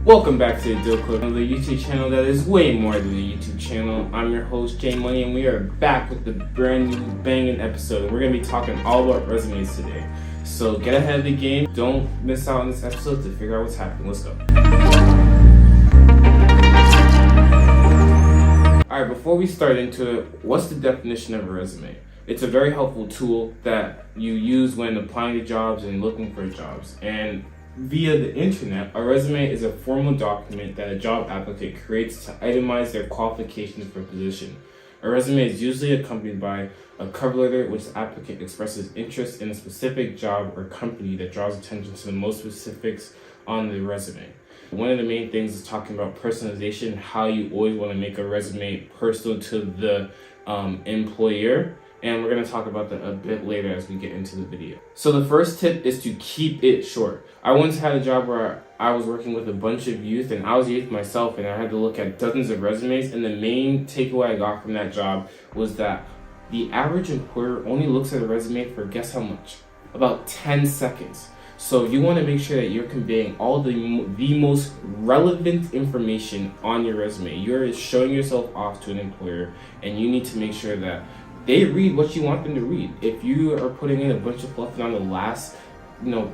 Welcome back to the DoughClub, the YouTube channel that is way more than a YouTube channel. I'm your host, Jay Money, and we are back with the brand new banging episode. We're going to be talking all about resumes today. So get ahead of the game. Don't miss out on this episode to figure out what's happening. Let's go. Alright, before we start into it, what's the definition of a resume? It's a very helpful tool that you use when applying to jobs and looking for jobs. And via the internet, a resume is a formal document that a job applicant creates to itemize their qualifications for a position. A resume is usually accompanied by a cover letter which the applicant expresses interest in a specific job or company that draws attention to the most specifics on the resume. One of the main things is talking about personalization, how you always want to make a resume personal to the employer. And we're going to talk about that a bit later as we get into the video. So the first tip is to keep it short. I once had a job where I was working with a bunch of youth, and I was youth myself, and I had to look at dozens of resumes, and the main takeaway I got from that job was that the average employer only looks at a resume for guess how much? About 10 seconds. So you want to make sure that you're conveying all the most relevant information on your resume. You're showing yourself off to an employer, and you need to make sure that they read what you want them to read. If you are putting in a bunch of fluff and on the last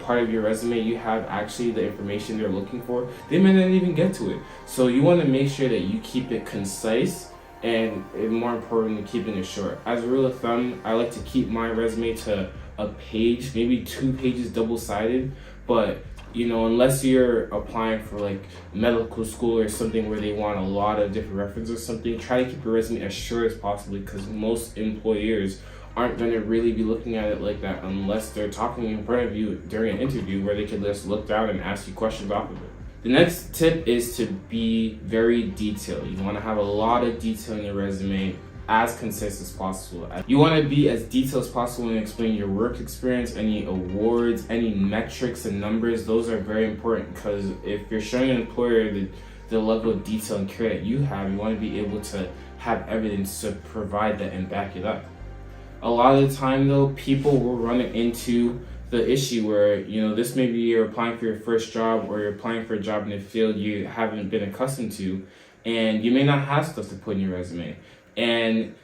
part of your resume you have actually the information they're looking for, they may not even get to it. So you want to make sure that you keep it concise and more importantly, keeping it short. As a rule of thumb, I like to keep my resume to a page, maybe 2 pages double-sided, but unless you're applying for like medical school or something where they want a lot of different references or something, try to keep your resume as short as possible because most employers aren't going to really be looking at it like that unless they're talking in front of you during an interview where they could just look down and ask you questions off of it. The next tip is to be very detailed. You want to have a lot of detail in your resume, as concise as possible. You want to be as detailed as possible in explaining your work experience, any awards, any metrics and numbers. Those are very important because if you're showing an employer the level of detail and care that you have, you want to be able to have evidence to provide that and back it up. A lot of the time though, people will run into the issue where, this may be you're applying for your first job or you're applying for a job in a field you haven't been accustomed to, and you may not have stuff to put in your resume. And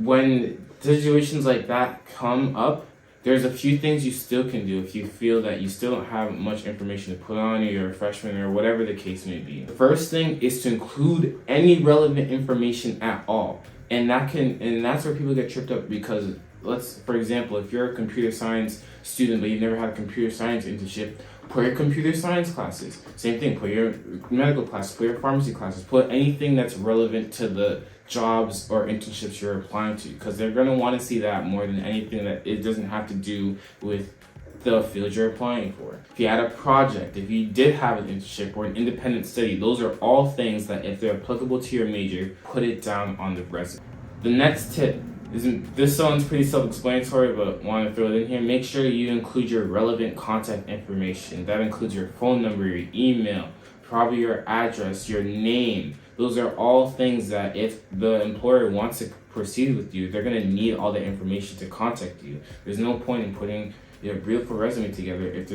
when situations like that come up, there's a few things you still can do if you feel that you still don't have much information to put on, or you're a freshman or whatever the case may be. The first thing is to include any relevant information at all. And that's where people get tripped up because for example, if you're a computer science student but you've never had a computer science internship, put your computer science classes. Same thing, put your medical classes, put your pharmacy classes, put anything that's relevant to the jobs or internships you're applying to, because they're going to want to see that more than anything that it doesn't have to do with the field you're applying for. If you had a project, if you did have an internship or an independent study, those are all things that if they're applicable to your major, put it down on the resume. The next tip, this sounds pretty self-explanatory, but want to throw it in here. Make sure you include your relevant contact information. That includes your phone number, your email, probably your address, your name. Those are all things that if the employer wants to proceed with you, they're going to need all the information to contact you. There's no point in putting your beautiful resume together if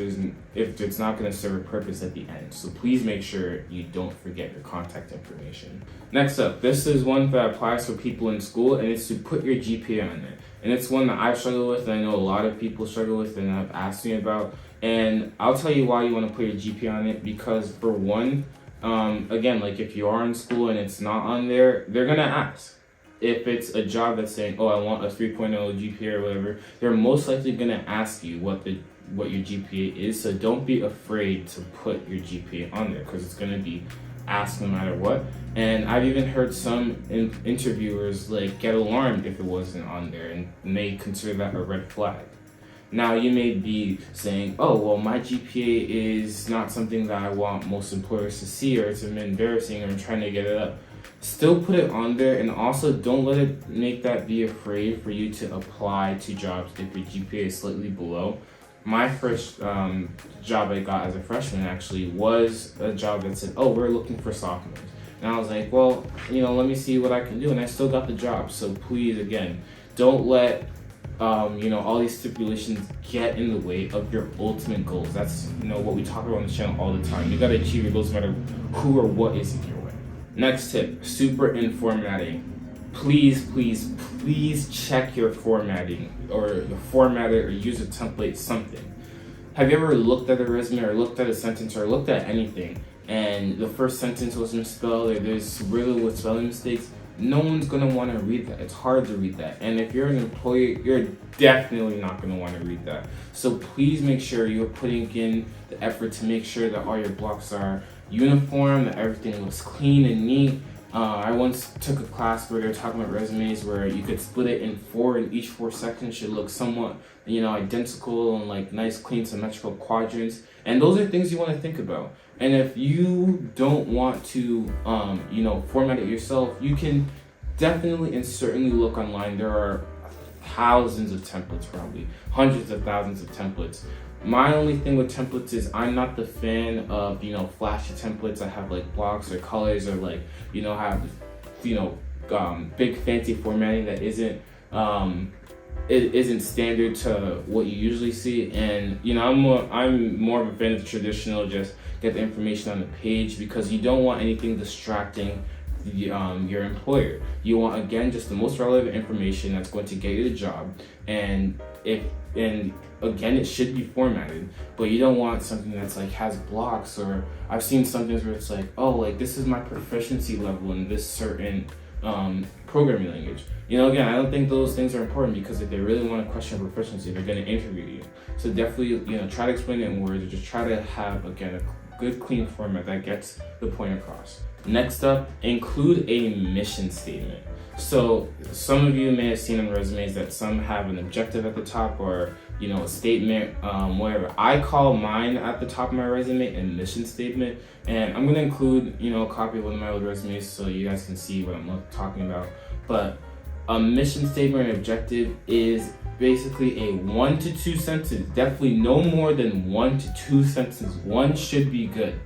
it's not going to serve a purpose at the end. So please make sure you don't forget your contact information. Next up, this is one that applies for people in school, and it's to put your GPA on there. And it's one that I've struggled with, and I know a lot of people struggle with and have asked me about. And I'll tell you why you want to put your GPA on it, because for one, again, like if you are in school and it's not on there, they're going to ask. If it's a job that's saying, I want a 3.0 GPA or whatever, they're most likely going to ask you what your GPA is. So don't be afraid to put your GPA on there because it's going to be asked no matter what. And I've even heard some interviewers get alarmed if it wasn't on there and may consider that a red flag. Now you may be saying, my GPA is not something that I want most employers to see, or it's embarrassing, or I'm trying to get it up. Still put it on there, and also don't let it make that be afraid for you to apply to jobs if your GPA is slightly below. My first job I got as a freshman actually was a job that said, we're looking for sophomores. And I was like, let me see what I can do, and I still got the job. So please, again, don't let all these stipulations get in the way of your ultimate goals. That's, what we talk about on the channel all the time. You gotta achieve your goals no matter who or what is in your way. Next tip, super in formatting. Please check your formatting, or your formatter, or use a template, something. Have you ever looked at a resume, or looked at a sentence, or looked at anything, and the first sentence was misspelled, or there's riddled with spelling mistakes? No one's gonna want to read that. It's hard to read that. And if you're an employee, you're definitely not gonna want to read that. So please make sure you're putting in the effort to make sure that all your blocks are uniform, that everything looks clean and neat. I once took a class where they were talking about resumes where you could split it in four, and each 4 sections should look somewhat, identical and like nice, clean, symmetrical quadrants. And those are things you want to think about. And if you don't want to, format it yourself, you can definitely and certainly look online. There are thousands of templates, probably hundreds of thousands of templates. My only thing with templates is I'm not the fan of, flashy templates that have like blocks or colors, or like, have, big fancy formatting that isn't standard to what you usually see. And, I'm more of a fan of the traditional, just get the information on the page, because you don't want anything distracting your employer. You want, again, just the most relevant information that's going to get you the job. And again, it should be formatted, but you don't want something that's like has blocks, or I've seen something where it's like, oh, like this is my proficiency level in this certain programming language. Again, I don't think those things are important, because if they really want to question proficiency, they're going to interview you. So definitely, try to explain it in words, or just try to have, again, a good, clean format that gets the point across. Next up, include a mission statement. So some of you may have seen on resumes that some have an objective at the top, or a statement, whatever. I call mine at the top of my resume a mission statement, and I'm going to include a copy of one of my old resumes so you guys can see what I'm talking about. But a mission statement and objective is basically a 1 to 2 sentence, definitely no more than 1 to 2 sentences, one should be good,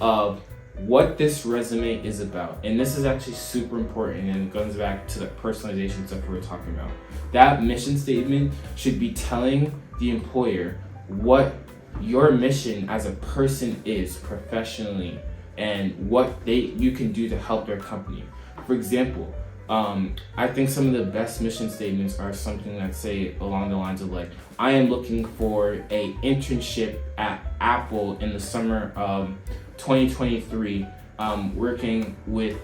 of what this resume is about. And this is actually super important, and it goes back to the personalization stuff we were talking about. That mission statement should be telling the employer what your mission as a person is professionally, and what you can do to help their company. For example, I think some of the best mission statements are something that say along the lines of like, I am looking for a internship at Apple in the summer of 2023, working with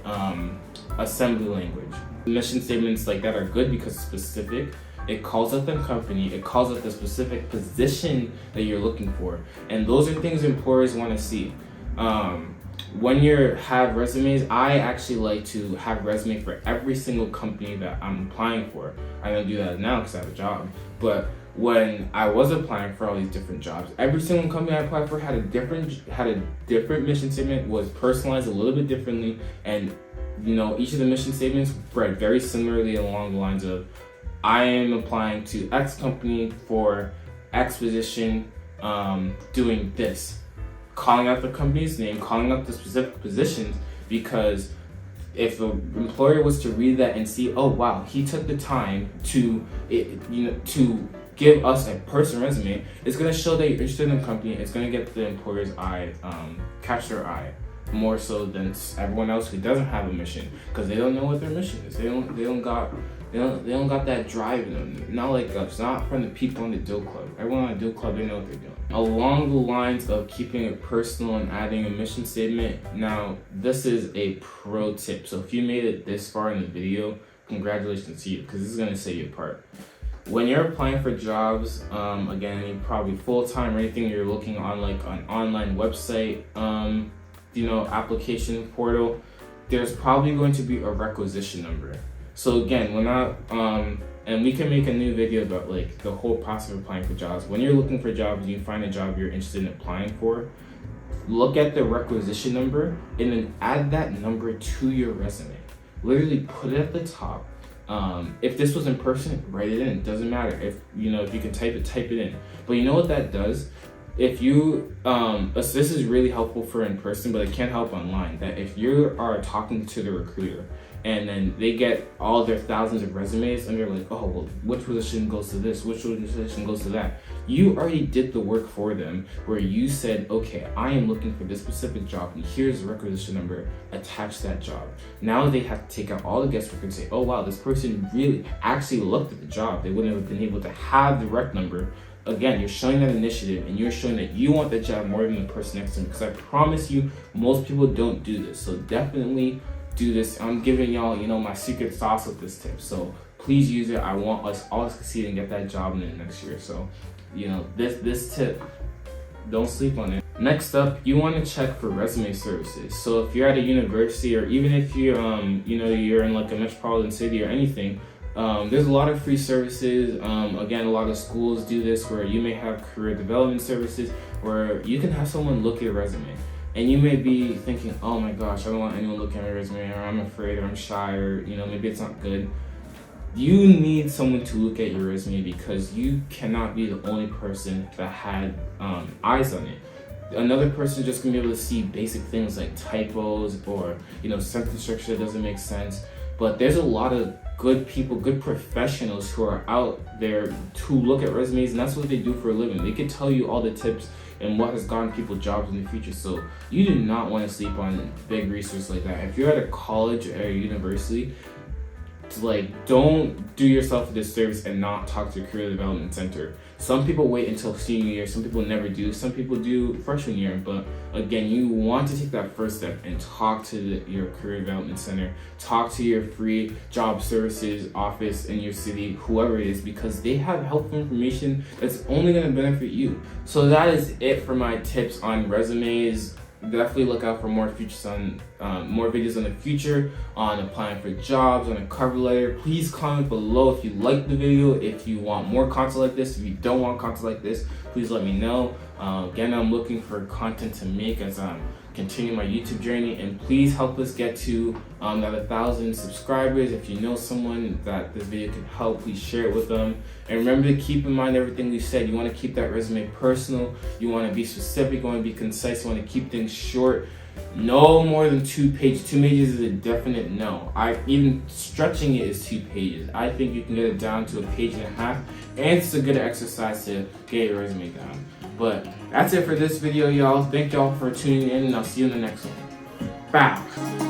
assembly language. Mission statements like that are good because it's specific. It calls out the company, it calls out the specific position that you're looking for. And those are things employers want to see. When you have resumes, I actually like to have resume for every single company that I'm applying for. I don't do that now because I have a job, but when I was applying for all these different jobs, every single company I applied for had a different mission statement, was personalized a little bit differently, and each of the mission statements read very similarly along the lines of, I am applying to X company for X position, doing this, calling out the company's name, calling out the specific positions, because if the employer was to read that and see, oh wow, he took the time to give us a person resume, it's going to show that you're interested in the company. It's going to get the employer's eye, catch their eye, more so than everyone else who doesn't have a mission, because they don't know what their mission is. They don't got that drive in them. Not like us, not from the people on the DoughClub. Everyone on the DoughClub, they know what they're doing. Along the lines of keeping it personal and adding a mission statement, now this is a pro tip. So if you made it this far in the video, congratulations to you, because this is going to set you apart. When you're applying for jobs, again, probably full-time or anything, you're looking on like an online website, application portal, there's probably going to be a requisition number. So again, and we can make a new video about like the whole process of applying for jobs. When you're looking for jobs and you find a job you're interested in applying for, look at the requisition number and then add that number to your resume. Literally put it at the top. If this was in person, write it in. It doesn't matter. If you can type it in. But you know what that does? if you this is really helpful for in person, but it can't help online. That if you are talking to the recruiter and then they get all their thousands of resumes and they're like, oh well, which position goes to this, which position goes to that, you already did the work for them where you said, okay, I am looking for this specific job and here's the requisition number, attach that job. Now they have to take out all the guesswork and say, oh wow, this person really actually looked at the job. They wouldn't have been able to have the rec number. Again, you're showing that initiative and you're showing that you want that job more than the person next to them, because I promise you, most people don't do this. So definitely do this. I'm giving y'all, my secret sauce with this tip. So please use it. I want us all to succeed and get that job in the next year. So, this tip, don't sleep on it. Next up, you want to check for resume services. So if you're at a university, or even if you're, you're in like a metropolitan city or anything, there's a lot of free services. Again, a lot of schools do this where you may have career development services where you can have someone look at your resume. And you may be thinking, oh my gosh, I don't want anyone looking at my resume, or I'm afraid, or I'm shy, or maybe it's not good. You need someone to look at your resume because you cannot be the only person that had eyes on it. Another person just gonna be able to see basic things like typos or sentence structure that doesn't make sense. But there's a lot of good people, good professionals who are out there to look at resumes, and that's what they do for a living. They can tell you all the tips and what has gotten people jobs in the future. So you do not want to sleep on big resources like that. If you're at a college or a university, don't do yourself a disservice and not talk to your career development center. Some people wait until senior year, some people never do, some people do freshman year. But again, you want to take that first step and talk to your career development center, talk to your free job services office in your city, whoever it is, because they have helpful information that's only going to benefit you. So that is it for my tips on resumes. Definitely look out for more videos in the future on applying for jobs, on a cover letter. Please comment below if you liked the video, if you want more content like this. If you don't want content like this, please let me know. Again, I'm looking for content to make as I'm continuing my YouTube journey, and please help us get to that 1,000 subscribers. If you know someone that this video could help, please share it with them. And remember to keep in mind everything we said. You want to keep that resume personal, you want to be specific, you want to be concise, you want to keep things short. No more than 2 pages. 2 pages is a definite no. Even stretching it is 2 pages. I think you can get it down to 1.5 pages, and it's a good exercise to get your resume down. But that's it for this video, y'all. Thank y'all for tuning in, and I'll see you in the next one. Bow.